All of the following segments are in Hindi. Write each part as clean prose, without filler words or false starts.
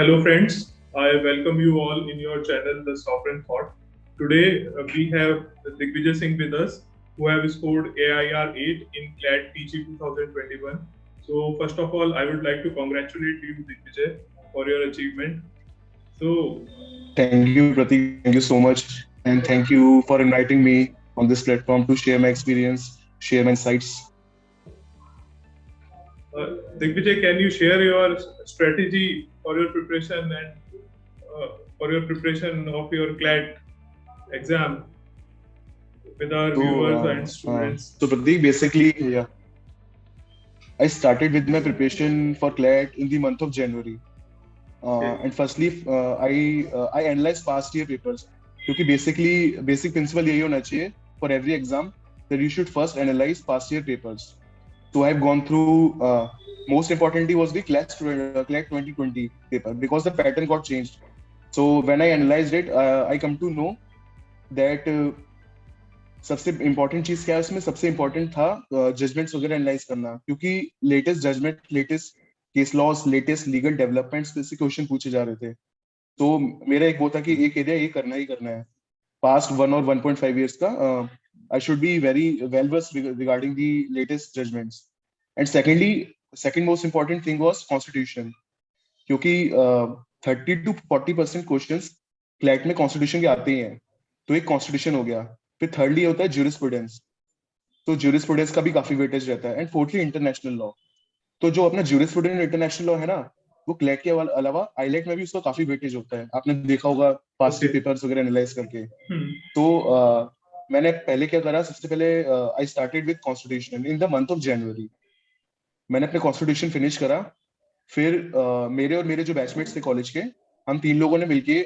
Hello, friends. I welcome you all in your channel, The Sovereign Thought. Today, we have Digvijay Singh with us, who have scored AIR 8 in CLAT PG 2021. So, first of all, I would like to congratulate you, Digvijay, for your achievement. So, Thank you, Pratik. Thank you so much. And thank you for inviting me on this platform to share my experience, share my insights. Digvijay, can you share your strategy for your preparation and for your preparation of your CLAT exam with our viewers and students? So Pratik, basically, yeah, I started with my preparation for CLAT in the month of January. Okay. And firstly, I analyzed past year papers. क्योंकि basic principle यही होना चाहिए for every exam that you should first analyze past year papers. So I've gone through. Most importantly was the CLAT 2020 paper because the pattern got changed. So when I analyzed it, I come to know that सबसे इम्पोर्टेंट चीज क्या है उसमें सबसे इम्पोर्टेंट था जजमेंट्स वगैरह एनालाइज करना क्योंकि latest judgment latest case laws latest legal developments पे से क्वेश्चन पूछे जा रहे थे तो मेरा एक वो था कि एक एरिया ये करना ही करना है पास्ट 1 और 1.5 years का I should be very well versed regarding the latest judgments and second most important thing was constitution क्योंकि 30 to 40% क्वेश्चन क्लैट में कॉन्स्टिट्यूशन के आते ही हैं तो एक कॉन्स्टिट्यूशन हो गया फिर थर्डली होता है ज्यूरिस्प्रूडेंस तो ज्यूरिस्प्रूडेंस का भी काफी वेटेज रहता है एंड फोर्थली इंटरनेशनल लॉ तो जो अपना ज्यूरिस्प्रूडेंस इंटरनेशनल लॉ है ना वो क्लैट के अलावा आईलेट में भी उसका काफी वेटेज होता है आपने देखा होगा पास्ट ईयर पेपर्स वगैरह एनालाइज करके तो मैंने पहले क्या करा सबसे पहले I started with constitution in the month of January मैंने अपने कॉन्स्टिट्यूशन फिनिश करा फिर मेरे और मेरे जो बैचमेट्स थे कॉलेज के हम तीन लोगों ने मिलके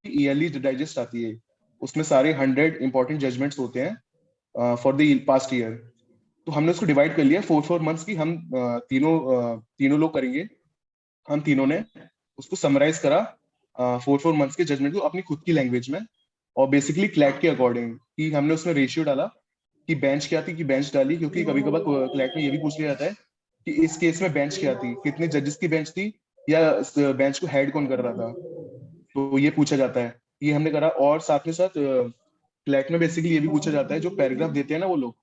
ईयरली डाइजेस्ट आती है उसमें सारे 100 इंपॉर्टेंट जजमेंट्स होते हैं फॉर द पास्ट ईयर तो हमने उसको डिवाइड कर लिया 4 मंथ्स की हम तीनों लोग करेंगे हम तीनों ने उसको समराइज करा 4 मंथ्स के जजमेंट को अपनी खुद की लैंग्वेज में और बेसिकली क्लैट के अकॉर्डिंग कि हमने उसमें रेशियो डाला कि बेंच क्या थी कि बेंच डाली क्योंकि कभी कभार क्लैट में ये भी पूछ लिया जाता है कि इस केस में बेंच क्या थी कितने जजेस की बेंच थी या बेंच को हेड कौन कर रहा था तो ये पूछा जाता है ये हमने करा और साथ में साथ क्लैट में बेसिकली ये भी पूछा जाता है जो पैराग्राफ देते हैं ना वो लोग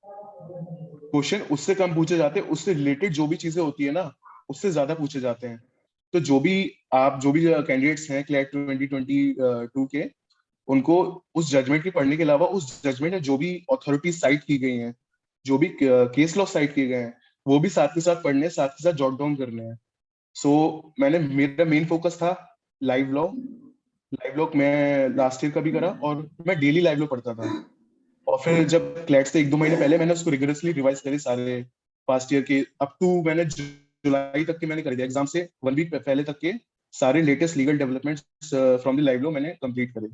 क्वेश्चन उससे कम पूछे जाते हैं उससे रिलेटेड जो भी चीजें होती है ना उससे ज्यादा पूछे जाते हैं तो जो भी कैंडिडेट्स हैं क्लैट 2022 के उनको उस जजमेंट के पढ़ने के अलावा उस जजमेंट में जो भी अथॉरिटी साइट की गई हैं जो भी केस लॉ साइट किए गए हैं वो भी साथ के साथ पढ़ने साथ के साथ जॉट डाउन करने हैं सो मेरा मेन फोकस था लाइव लॉ मैं लास्ट ईयर का भी करा और मैं डेली लाइव लॉ पढ़ता था और फिर जब क्लैट से 1-2 महीने पहले मैंने उसको रिगरसली रिवाइज करे सारे पास्ट ईयर के अप टू मैंने जुलाई तक के मैंने कर दिया एग्जाम से 1 वीक पहले तक के सारे latest legal developments from the live law मैंने कंप्लीट करे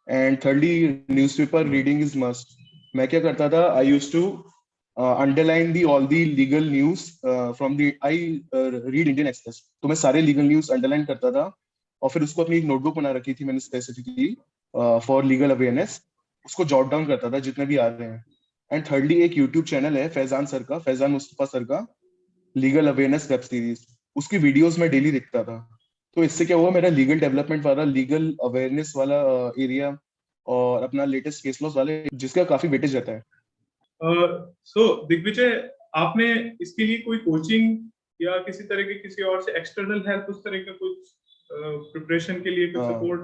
and thirdly newspaper reading is must मैं क्या करता था I use to underline the all the legal news from the I read Indian Express तो मैं सारे लीगल न्यूज अंडरलाइन करता था और फिर उसको अपनी एक नोटबुक बना रखी थी मैंने स्पेसिफिकली फॉर लीगल अवेयरनेस उसको जॉट डाउन करता था जितने भी आ रहे हैं एंड थर्डली एक यूट्यूब चैनल है फैजान मुस्तफा सर का लीगल अवेयरनेस वेब सीरीज उसकी वीडियोस मैं डेली देखता था तो इससे क्या हुआ मेरा लीगल डेवलपमेंट वाला लीगल अवेयरनेस वाला एरिया और अपना लेटेस्ट केस लॉस वाले जिसका काफी वेटेज रहता है सो दिग्विजय आपने इसके लिए कोई कोचिंग या किसी तरह के किसी और से एक्सटर्नल हेल्प उस तरह का कुछ प्रिपरेशन के लिए कुछ सपोर्ट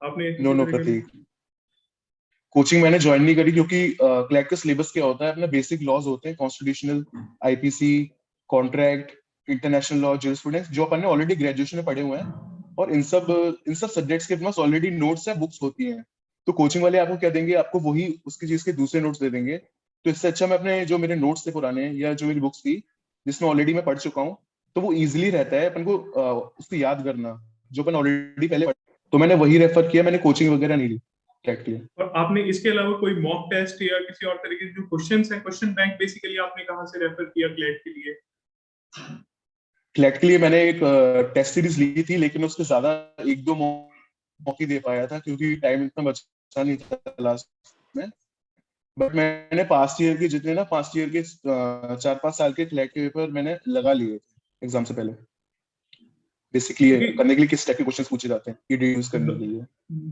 आपने नो प्रतीक कोचिंग मैंने ज्वाइन नहीं करी क्योंकि क्लैट का सिलेबस क्या होता है अपना बेसिक लॉज होते हैं constitutional IPC contract international law jurisprudence जो अपन ने ऑलरेडी ग्रेजुएशन में पढ़े हुए हैं और इन सब सब्जेक्ट्स के पास ऑलरेडी नोट्स या बुक्स होती हैं तो कोचिंग वाले आपको क्या देंगे आपको वही उसकी चीज के दूसरे नोट्स दे देंगे तो इससे अच्छा मैं अपने जो मेरे नोट्स थे पुराने या जो मेरी बुक्स थी जिसमें ऑलरेडी मैं पढ़ चुका हूँ तो वो इजिली रहता है अपन को उसको याद करना जो अपन ऑलरेडी पहले तो मैंने वही रेफर किया मैंने कोचिंग वगैरह नहीं ली क्लैट के लिए और आपने इसके अलावा कोई मॉक टेस्ट या किसी और तरीके के जो क्वेश्चंस हैं क्वेश्चन बैंक बेसिकली आपने कहाँ से रेफर किया क्लैट के लिए क्लैट के लिए मैंने एक टेस्ट सीरीज ली थी लेकिन उसके ज्यादा 1-2 मौके दे पाया था क्योंकि टाइम इतना बचा नहीं था लास्ट में बट मैंने पास्ट ईयर के जितने ना पास्ट ईयर के 4-5 साल के क्लैट के पेपर मैंने लगा लिए एग्जाम से पहले बेसिकली क्योंकि करने के लिए किस टाइप के क्वेश्चंस पूछे जाते हैं ये डिड्यूस करने के लिए।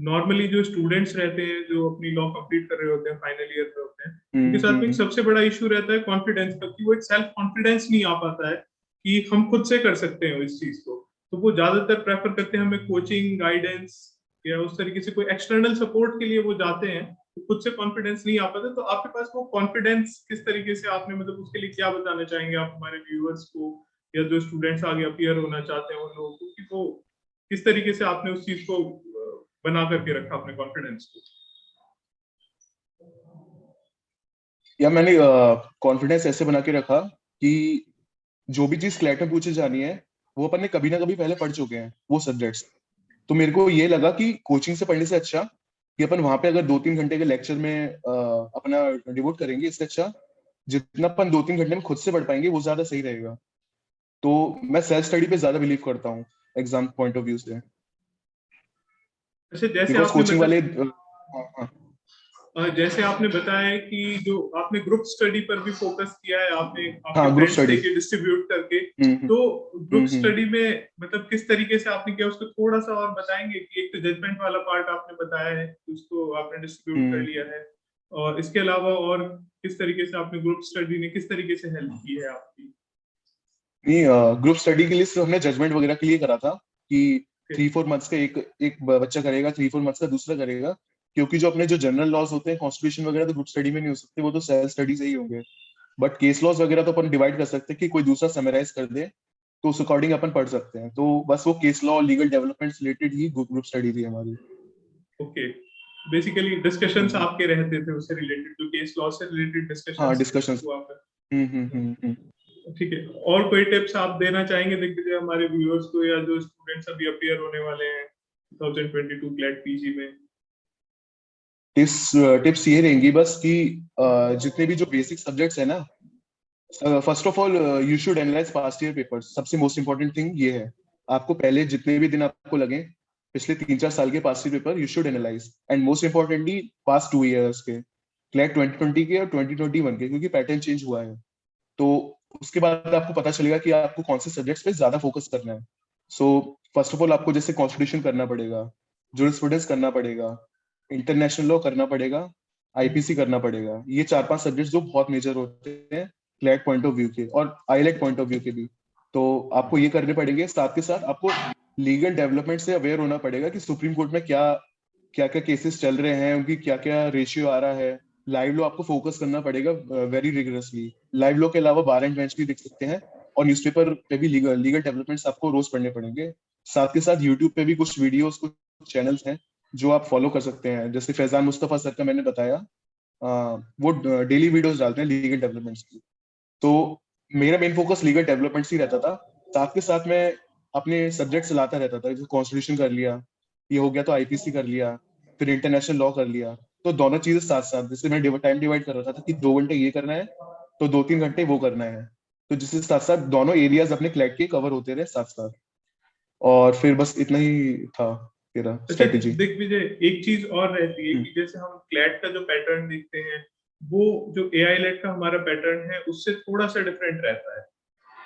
नॉर्मली जो स्टूडेंट्स रहते हैं जो अपनी लॉ कंप्लीट कर रहे होते हैं, फाइनल ईयर पे होते हैं, उनके साथ में एक सबसे बड़ा इशू रहता है कॉन्फिडेंस का, कि वो एक सेल्फ कॉन्फिडेंस नहीं आ पाता है कि हम खुद से कर सकते हैं इस चीज को। तो वो ज्यादातर प्रेफर करते हैं हमें कोचिंग गाइडेंस या उस तरीके से कोई एक्सटर्नल सपोर्ट के लिए वो जाते हैं, तो खुद से कॉन्फिडेंस नहीं आ पाता। तो आपके पास वो कॉन्फिडेंस किस तरीके से आपने, मतलब उसके लिए क्या बताना चाहेंगे आप हमारे व्यूअर्स को या जो स्टूडेंट्स आगे अपीयर होना चाहते हैं उन लोगों को, कि वो किस तरीके से आपने उस चीज को बना करके रखा अपने कॉन्फिडेंस को? या मैंने कॉन्फिडेंस ऐसे बना के रखा कि जो भी चीज क्लैट में पूछी जानी है वो अपन ने कभी ना कभी पहले पढ़ चुके हैं वो सब्जेक्ट्स। तो मेरे को ये लगा कि कोचिंग से पढ़ने से अच्छा कि अपन वहां पे अगर 2-3 घंटे के लेक्चर में अपना डिवोट करेंगे, इससे अच्छा जितना अपन 2-3 घंटे में खुद से पढ़ पाएंगे वो ज्यादा सही रहेगा। तो मैं सेल्फ स्टडी पे ज्यादा बिलीव करता हूँ एग्जाम पॉइंट ऑफ व्यू से। अच्छा, जैसे बिकॉज आपने कोचिंग बता वाले हाँ हाँ जैसे आपने बताया कि जो आपने ग्रुप स्टडी पर भी फोकस किया है, आपने आपके हाँ ग्रुप फ्रेंड्स स्टडी। लेके डिस्ट्रीब्यूट करके, हम्म तो ग्रुप हम्म स्टडी में मतलब किस तरीके से आपने किया उसको थोड़ा सा और बताएंगे? कि एक तो जजमेंट वाला पार्ट आपने बताया है, उसको आपने डिस्ट्रीब्यूट कर हम्म लिया है, और इसके अलावा और किस तरीके से आपने ग्रुप स्टडी ने किस तरीके से हेल्प की है आपकी? नहीं, ग्रुप स्टडी के लिए सिर्फ हमने जजमेंट वगैरह के लिए करा था कि Okay. 3-4 मंथ्स का एक एक बच्चा करेगा, 3-4 मंथ्स का दूसरा करेगा। क्योंकि जो अपने जो जनरल लॉज होते हैं कॉन्स्टिट्यूशन वगैरह तो ग्रुप स्टडी में नहीं हो सकते, वो तो सेल्फ स्टडी से ही होंगे। बट केस लॉज वगैरह तो अपन डिवाइड कर सकते हैं कि कोई दूसरा समराइज कर दे, तो उस अकॉर्डिंग अपन पढ़ सकते हैं। तो बस वो case law legal developments related ही ग्रुप स्टडी थी हमारी। ओके, बेसिकली डिस्कशंस हम्म, आपके रहते थे उससे रिलेटेड, जो केस लॉ से रिलेटेड हाँ डिस्कशंस डिस्कशंस। हुआ कर? हम्म। ठीक है, और कोई टिप्स आप देना चाहेंगे दिग्विजय हमारे व्यूअर्स को, या जो स्टूडेंट्स अभी अपीयर होने वाले हैं 2022 क्लैट पीजी में? टिप्स टिप्स ये रहेंगी बस कि जितने भी जो बेसिक सब्जेक्ट्स है ना, first of all you should analyse past year papers. सबसे मोस्ट इंपॉर्टेंट थिंग ये है। आपको पहले जितने भी दिन आपको लगे पिछले 3-4 साल के past year paper you should analyse, and most importantly past 2 years के क्लैट 2020 के और 2021 के, क्योंकि पैटर्न चेंज हुआ है। तो उसके बाद आपको पता चलेगा कि आपको कौन से सब्जेक्ट्स पे ज्यादा फोकस करना है। सो फर्स्ट ऑफ ऑल आपको जैसे कॉन्स्टिट्यूशन करना पड़ेगा, जूरिस्प्रूडेंस करना पड़ेगा, इंटरनेशनल लॉ करना पड़ेगा, आईपीसी करना पड़ेगा। ये 4-5 सब्जेक्ट्स जो बहुत मेजर होते हैं क्लैट पॉइंट ऑफ व्यू के और आईलेट पॉइंट ऑफ व्यू के भी। तो आपको ये करने पड़ेंगे। साथ के साथ आपको लीगल डेवलपमेंट से अवेयर होना पड़ेगा कि सुप्रीम कोर्ट में क्या क्या क्या केसेस चल रहे हैं, उनकी क्या क्या रेशियो आ रहा है। लाइव लॉ आपको फोकस करना पड़ेगा वेरी रिगरसली। लाइव लॉ के अलावा बार एंड बेंच भी देख सकते हैं, और न्यूज़पेपर पे भी लीगल लीगल डेवलपमेंट्स आपको रोज पढ़ने पड़ेंगे। साथ के साथ यूट्यूब पे भी कुछ वीडियोस कुछ चैनल्स हैं जो आप फॉलो कर सकते हैं। जैसे फैजान मुस्तफा सर का मैंने बताया, वो डेली वीडियोस डालते हैं लीगल डेवलपमेंट्स की। तो मेरा मेन फोकस लीगल डेवलपमेंट्स ही रहता था। साथ के साथ मैं अपने सब्जेक्ट चलाता रहता था। जैसे कॉन्स्टिट्यूशन कर लिया, ये हो गया, तो आईपीसी कर लिया, फिर इंटरनेशनल लॉ कर लिया। तो दोनों चीजें साथ साथ, जैसे मैं टाइम डिवाइड कर रहा था कि 2 घंटे ये करना है तो 2-3 घंटे वो करना है। तो जिससे साथ साथ दोनों एरियाज अपने क्लैट के कवर होते रहे साथ साथ। और फिर बस इतना ही था मेरा अच्छा स्ट्रेटेजी। दिग्विजय, एक चीज और रहती है कि जैसे हम क्लैट का जो पैटर्न देखते हैं, वो जो एआई लेट का हमारा पैटर्न है उससे थोड़ा सा डिफरेंट रहता है।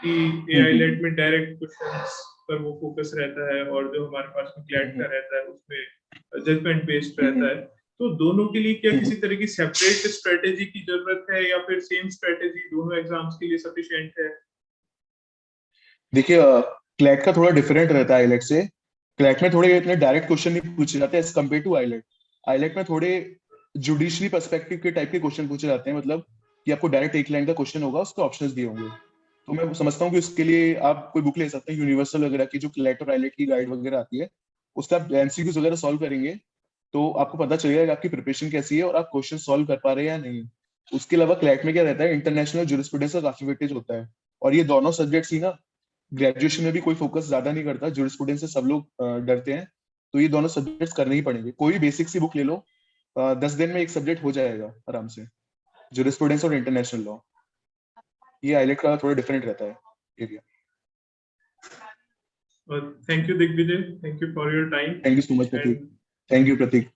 कि एआई लेट में डायरेक्ट क्वेश्चंस पर वो फोकस रहता है, और जो हमारे पास में क्लैट का रहता है उसमें जजमेंट बेस्ड रहता है। तो दोनों के लिए क्या किसी तरह की सेपरेट स्ट्रेटेजी की जरूरत है, या फिर सेम स्ट्रेटेजी दोनों एग्जाम्स के लिए सफिशिएंट है? देखिए, क्लैट का थोड़ा डिफरेंट रहता है आईलेट से। क्लैट में थोड़े इतने डायरेक्ट क्वेश्चन नहीं पूछे जाते as compare to AILET. AILET में थोड़े जुडिशरी पर्सपेक्टिव के टाइप के क्वेश्चन पूछे जाते हैं, मतलब कि आपको डायरेक्ट एक लाइन का क्वेश्चन होगा, उसके ऑप्शंस दिए होंगे। तो मैं समझता हूँ कि उसके लिए आप कोई बुक ले सकते हैं यूनिवर्सल वगैरह की, जो क्लैट और आईलेट की गाइड वगैरह आती है। उससे आप एमसीक्यूज वगैरह सॉल्व करेंगे तो आपको पता चलेगा कि आपकी प्रिपरेशन कैसी है और आप क्वेश्चन सॉल्व कर पा रहे हैं या नहीं। उसके अलावा क्लैट में क्या रहता है, इंटरनेशनल ज्यूरिस्प्रूडेंस का काफी वेटेज होता है। और ये दोनों सब्जेक्ट्स ही ना ग्रेजुएशन में भी कोई फोकस ज्यादा नहीं करता, ज्यूरिस्प्रूडेंस से सब लोग डरते हैं। तो ये दोनों सब्जेक्ट्स करने ही पड़ेंगे। कोई भी बेसिक सी बुक ले लो, 10 दिन में एक सब्जेक्ट हो जाएगा आराम से, ज्यूरिस्प्रूडेंस और इंटरनेशनल लॉ। ये आईलेट का थोड़ा डिफरेंट रहता है area. Thank you Digvijay, thank you for your time. Thank you so much Prateek. And thank you Prateek.